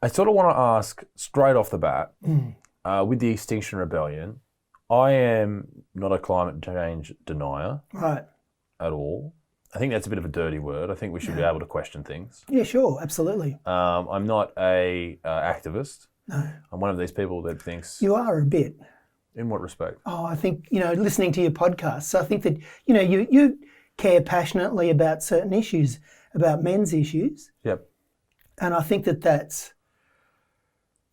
I sort of want to ask straight off the bat, with the Extinction Rebellion, I am not a climate change denier at all. I think that's a bit of a dirty word. I think we should be able to question things. Yeah, sure, absolutely. I'm not a activist. No. I'm one of these people that thinks... You are a bit. In what respect? Oh, I think, listening to your podcasts, I think that, you care passionately about certain issues, about men's issues. Yep. And I think that's,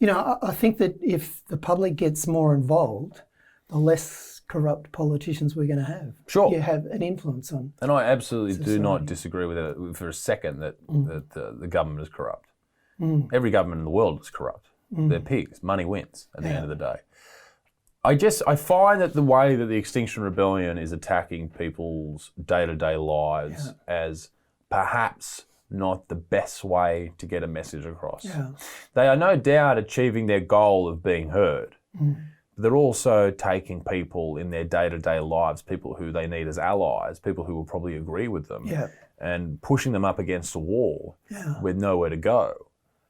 I think that if the public gets more involved, the less corrupt politicians we're going to have. Sure. You have an influence on. And I absolutely society. do not disagree with it for a second that the government is corrupt. Every government in the world is corrupt. They're pigs. Money wins at the end of the day. I find that the way that the Extinction Rebellion is attacking people's day-to-day lives as perhaps not the best way to get a message across. Yeah. They are no doubt achieving their goal of being heard. They're also taking people in their day-to-day lives, people who they need as allies, people who will probably agree with them, and pushing them up against a wall with nowhere to go.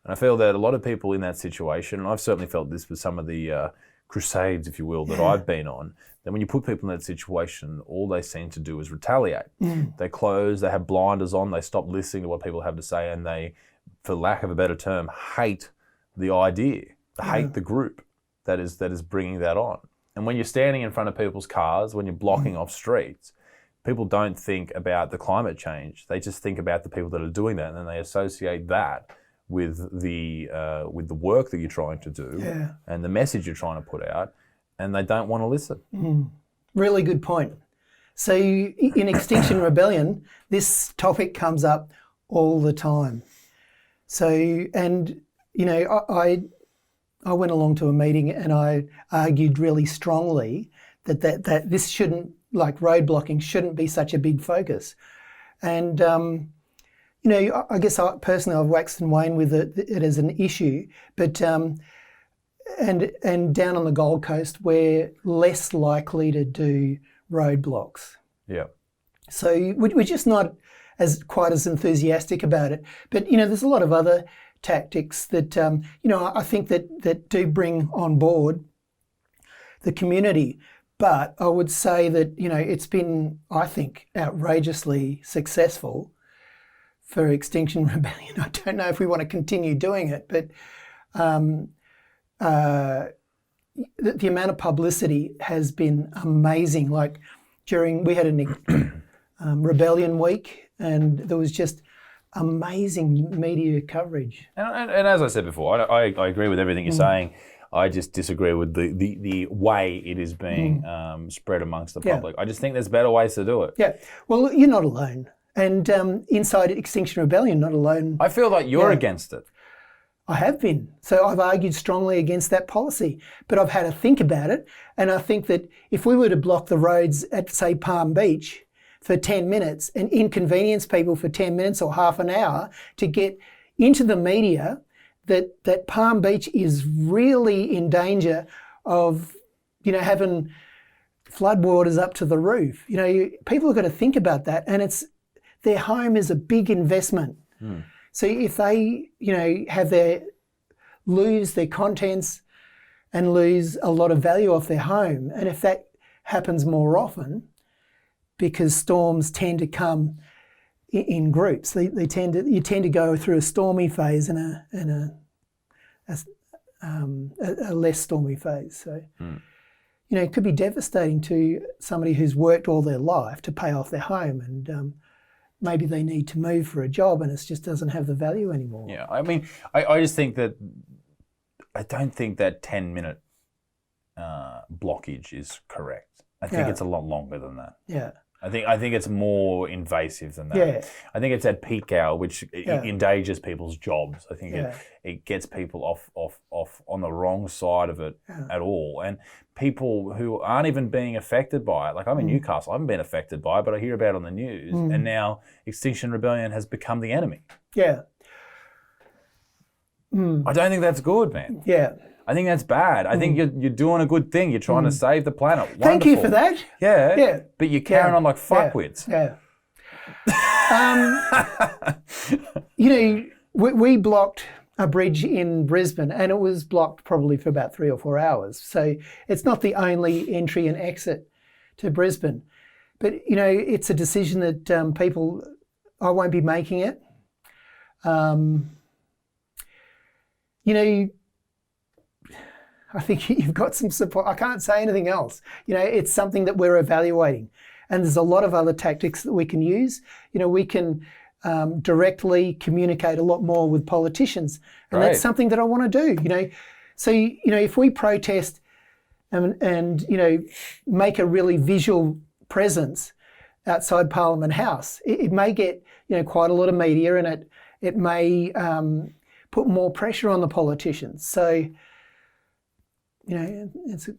And I feel that a lot of people in that situation, and I've certainly felt this with some of the crusades, if you will, that I've been on, that when you put people in that situation, all they seem to do is retaliate. They close, they have blinders on, they stop listening to what people have to say, and they, for lack of a better term, hate the idea, hate the group that is bringing that on. And when you're standing in front of people's cars, when you're blocking off streets, people don't think about the climate change. They just think about the people that are doing that, and then they associate that with the work that you're trying to do and the message you're trying to put out, and they don't want to listen. Really good point. So in Extinction Rebellion, this topic comes up all the time. So, and I went along to a meeting and I argued really strongly that this shouldn't, like road blocking, shouldn't be such a big focus. And I guess personally I've waxed and waned with it as an issue, but and down on the Gold Coast we're less likely to do roadblocks. Yeah. So we're just not quite as enthusiastic about it. But there's a lot of other tactics that I think that do bring on board the community. But I would say that it's been, I think, outrageously successful for Extinction Rebellion. I don't know if we want to continue doing it, but the amount of publicity has been amazing. Like we had an Rebellion week, and there was just amazing media coverage. And as I said before, I agree with everything you're saying. I just disagree with the way it is being spread amongst the public. I just think there's better ways to do it. Yeah. Well, you're not alone. And inside Extinction Rebellion, not alone. I feel like you're against it. I have been. So I've argued strongly against that policy. But I've had to think about it. And I think that if we were to block the roads at, say, Palm Beach for 10 minutes and inconvenience people for 10 minutes or half an hour to get into the media that Palm Beach is really in danger of, having floodwaters up to the roof. People have got to think about that. And their home is a big investment. So if they, lose their contents and lose a lot of value off their home, and if that happens more often, because storms tend to come in groups, you tend to go through a stormy phase and a less stormy phase. So, it could be devastating to somebody who's worked all their life to pay off their home, and maybe they need to move for a job and it just doesn't have the value anymore. Yeah, I mean, I just think that I don't think that 10-minute blockage is correct. I think it's a lot longer than that. Yeah. I think it's more invasive than that. Yeah. I think it's at peak hour, which endangers people's jobs. I think it gets people off on the wrong side of it at all. And people who aren't even being affected by it, like I'm in Newcastle, I haven't been affected by it, but I hear about it on the news. And now Extinction Rebellion has become the enemy. Yeah. I don't think that's good, man. Yeah. I think that's bad. I think you're doing a good thing. You're trying to save the planet. Wonderful. Thank you for that. Yeah. Yeah. But you're carrying on like fuckwits. Yeah. We blocked a bridge in Brisbane, and it was blocked probably for about 3 or 4 hours. So it's not the only entry and exit to Brisbane. But, it's a decision that I won't be making it. I think you've got some support. I can't say anything else. It's something that we're evaluating. And there's a lot of other tactics that we can use. We can directly communicate a lot more with politicians. And that's something that I want to do, So, if we protest and make a really visual presence outside Parliament House, it may get, quite a lot of media, and it may put more pressure on the politicians. So, it's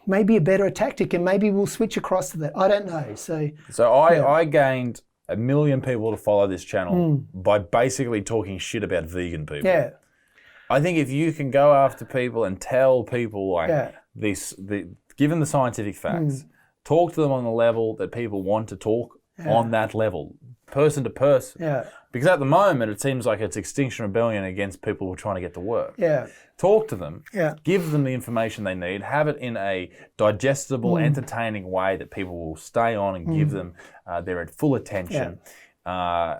maybe a better tactic, and maybe we'll switch across to that. I don't know. So I gained 1 million people to follow this channel by basically talking shit about vegan people. Yeah. I think if you can go after people and tell people given the scientific facts, talk to them on the level that people want to talk on that level, person to person. Yeah. Because at the moment, it seems like it's Extinction Rebellion against people who are trying to get to work. Yeah. Talk to them. Yeah. Give them the information they need. Have it in a digestible, entertaining way that people will stay on and give them their full attention. Yeah.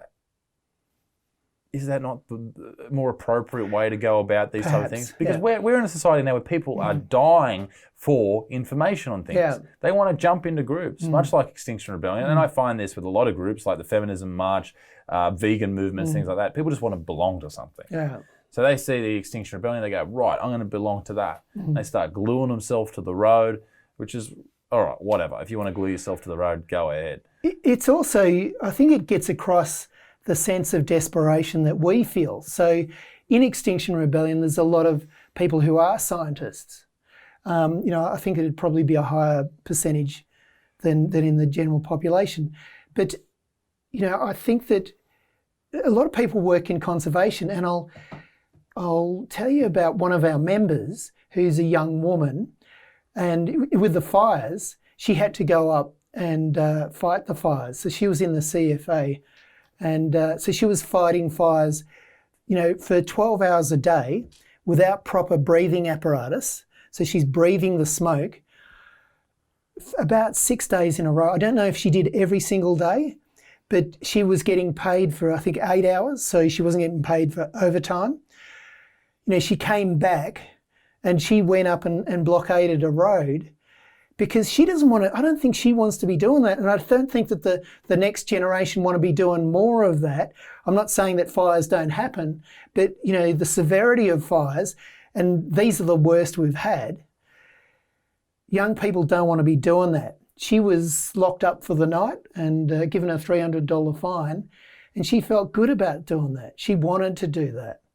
Is that not the more appropriate way to go about these type of things? Because we're in a society now where people are dying for information on things. Yeah. They want to jump into groups, much like Extinction Rebellion. And I find this with a lot of groups like the Feminism March, vegan movements, things like that. People just want to belong to something. Yeah. So they see the Extinction Rebellion, they go, right, I'm going to belong to that. They start gluing themselves to the road, which is, all right, whatever. If you want to glue yourself to the road, go ahead. It's also, I think it gets across the sense of desperation that we feel. So in Extinction Rebellion, there's a lot of people who are scientists. I think it'd probably be a higher percentage than in the general population. But, I think that a lot of people work in conservation, and I'll tell you about one of our members who's a young woman, and with the fires, she had to go up and fight the fires. So she was in the CFA. And so she was fighting fires, for 12 hours a day without proper breathing apparatus. So she's breathing the smoke about 6 days in a row. I don't know if she did every single day, but she was getting paid for, I think, 8 hours. So she wasn't getting paid for overtime. She came back and she went up and blockaded a road, because she doesn't want to, I don't think she wants to be doing that. And I don't think that the next generation want to be doing more of that. I'm not saying that fires don't happen, but, the severity of fires, and these are the worst we've had, young people don't want to be doing that. She was locked up for the night and given a $300 fine, and she felt good about doing that. She wanted to do that.